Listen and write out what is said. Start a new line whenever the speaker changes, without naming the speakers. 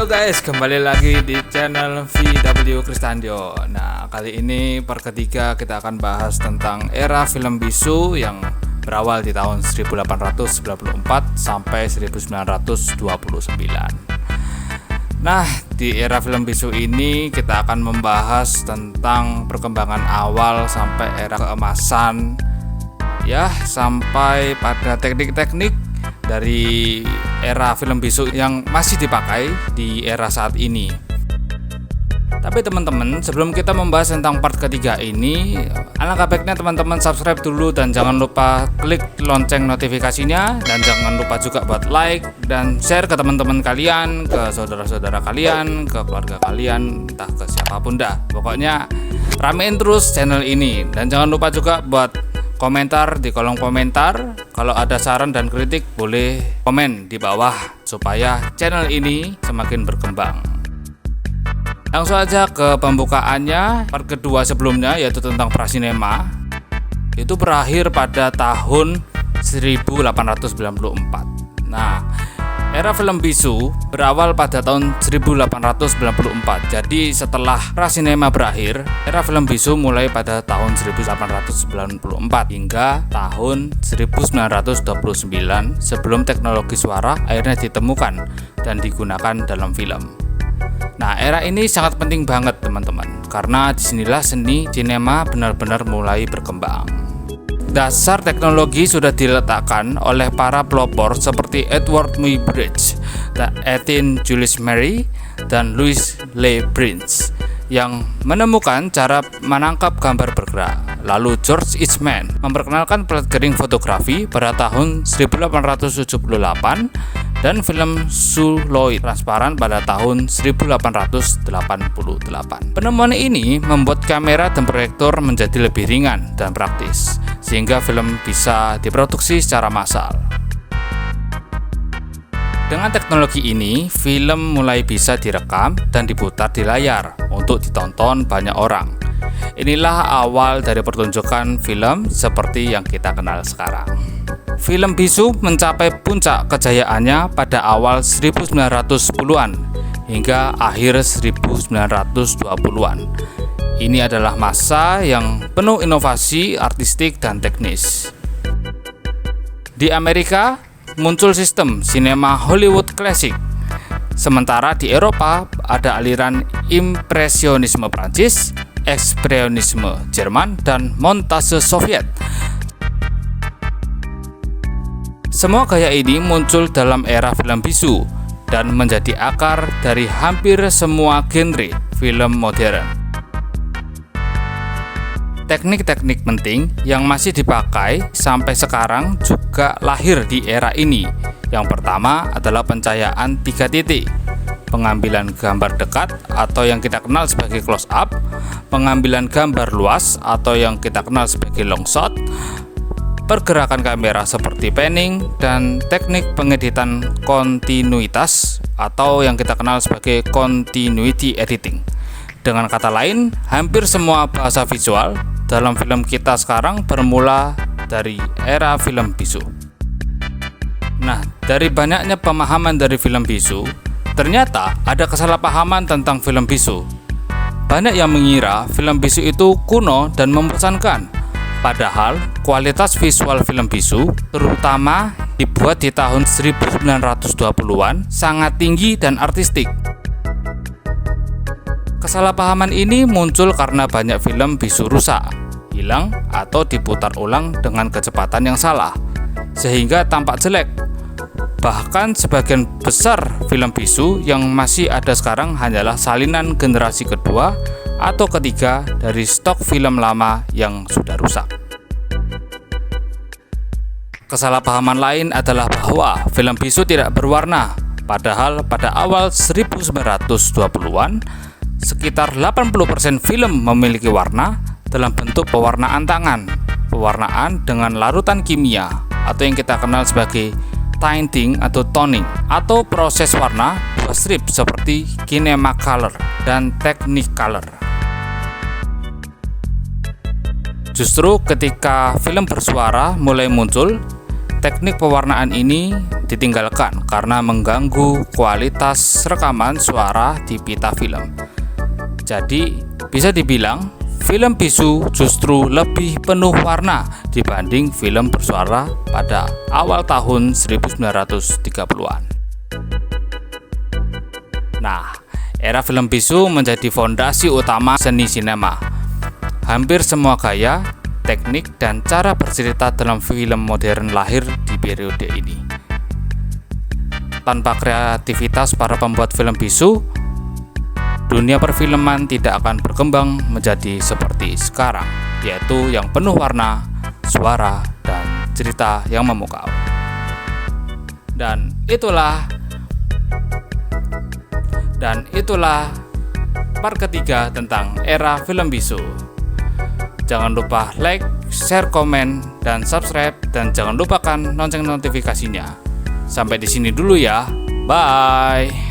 Yo guys, kembali lagi di channel VW Kristandio. Nah, kali ini part ketiga kita akan bahas tentang era film bisu yang berawal di tahun 1894 sampai 1929. Nah, di era film bisu ini kita akan membahas tentang perkembangan awal sampai era keemasan, ya, sampai pada teknik-teknik dari era film bisu yang masih dipakai di era saat ini. Tapi teman-teman, sebelum kita membahas tentang part ketiga ini, alangkah baiknya teman-teman subscribe dulu dan jangan lupa klik lonceng notifikasinya, dan jangan lupa juga buat like dan share ke teman-teman kalian, ke saudara-saudara kalian, ke keluarga kalian, entah ke siapapun dah. Pokoknya ramein terus channel ini, dan jangan lupa juga buat komentar di kolom komentar. Kalau ada saran dan kritik boleh komen di bawah supaya channel ini semakin berkembang. Langsung aja ke pembukaannya. Part kedua sebelumnya, yaitu tentang prasinema, itu berakhir pada tahun 1894. Nah, era film bisu berawal pada tahun 1894. Jadi setelah prasinema berakhir, era film bisu mulai pada tahun 1894 hingga tahun 1929 sebelum teknologi suara akhirnya ditemukan dan digunakan dalam film. Nah, era ini sangat penting banget teman-teman, karena disinilah seni sinema benar-benar mulai berkembang. Dasar teknologi sudah diletakkan oleh para pelopor seperti Edward Muybridge, Etienne Jules Marey, dan Louis Le Prince yang menemukan cara menangkap gambar bergerak. Lalu George Eastman memperkenalkan flat-grading fotografi pada tahun 1878 dan film Soloid transparan pada tahun 1888. Penemuan ini membuat kamera dan proyektor menjadi lebih ringan dan praktis, sehingga film bisa diproduksi secara massal. Dengan teknologi ini, film mulai bisa direkam dan diputar di layar untuk ditonton banyak orang. Inilah awal dari pertunjukan film seperti yang kita kenal sekarang. Film bisu mencapai puncak kejayaannya pada awal 1910-an hingga akhir 1920-an. Ini adalah masa yang penuh inovasi artistik dan teknis. Di Amerika muncul sistem sinema Hollywood Classic, sementara di Eropa ada aliran impresionisme Prancis, ekspresionisme Jerman, dan montase Soviet. Semua gaya ini muncul dalam era film bisu dan menjadi akar dari hampir semua genre film modern. Teknik-teknik penting yang masih dipakai sampai sekarang juga lahir di era ini. Yang pertama adalah pencahayaan 3 titik, pengambilan gambar dekat atau yang kita kenal sebagai close up, pengambilan gambar luas atau yang kita kenal sebagai long shot, pergerakan kamera seperti panning, dan teknik pengeditan kontinuitas atau yang kita kenal sebagai continuity editing. Dengan kata lain, hampir semua bahasa visual dalam film kita sekarang bermula dari era film bisu. Nah, dari banyaknya pemahaman dari film bisu, ternyata ada kesalahpahaman tentang film bisu. Banyak yang mengira film bisu itu kuno dan membosankan. Padahal kualitas visual film bisu, terutama dibuat di tahun 1920-an, sangat tinggi dan artistik. Kesalahpahaman ini muncul karena banyak film bisu rusak, hilang, atau diputar ulang dengan kecepatan yang salah, sehingga tampak jelek. Bahkan sebagian besar film bisu yang masih ada sekarang hanyalah salinan generasi kedua atau ketiga dari stok film lama yang sudah rusak. Kesalahpahaman lain adalah bahwa film bisu tidak berwarna, padahal pada awal 1920-an sekitar 80% film memiliki warna dalam bentuk pewarnaan tangan, pewarnaan dengan larutan kimia atau yang kita kenal sebagai tinting atau toning, atau proses warna buah strip seperti Kinemacolor dan Technicolor. Justru ketika film bersuara mulai muncul, teknik pewarnaan ini ditinggalkan karena mengganggu kualitas rekaman suara di pita film. Jadi, bisa dibilang film bisu justru lebih penuh warna dibanding film bersuara pada awal tahun 1930-an. Nah, era film bisu menjadi fondasi utama seni sinema. Hampir semua gaya, teknik, dan cara bercerita dalam film modern lahir di periode ini. Tanpa kreativitas para pembuat film bisu, dunia perfilman tidak akan berkembang menjadi seperti sekarang, yaitu yang penuh warna, suara, dan cerita yang memukau. Dan itulah part ketiga tentang era film bisu. Jangan lupa like, share, komen, dan subscribe, dan jangan lupakan lonceng notifikasinya. Sampai di sini dulu ya. Bye.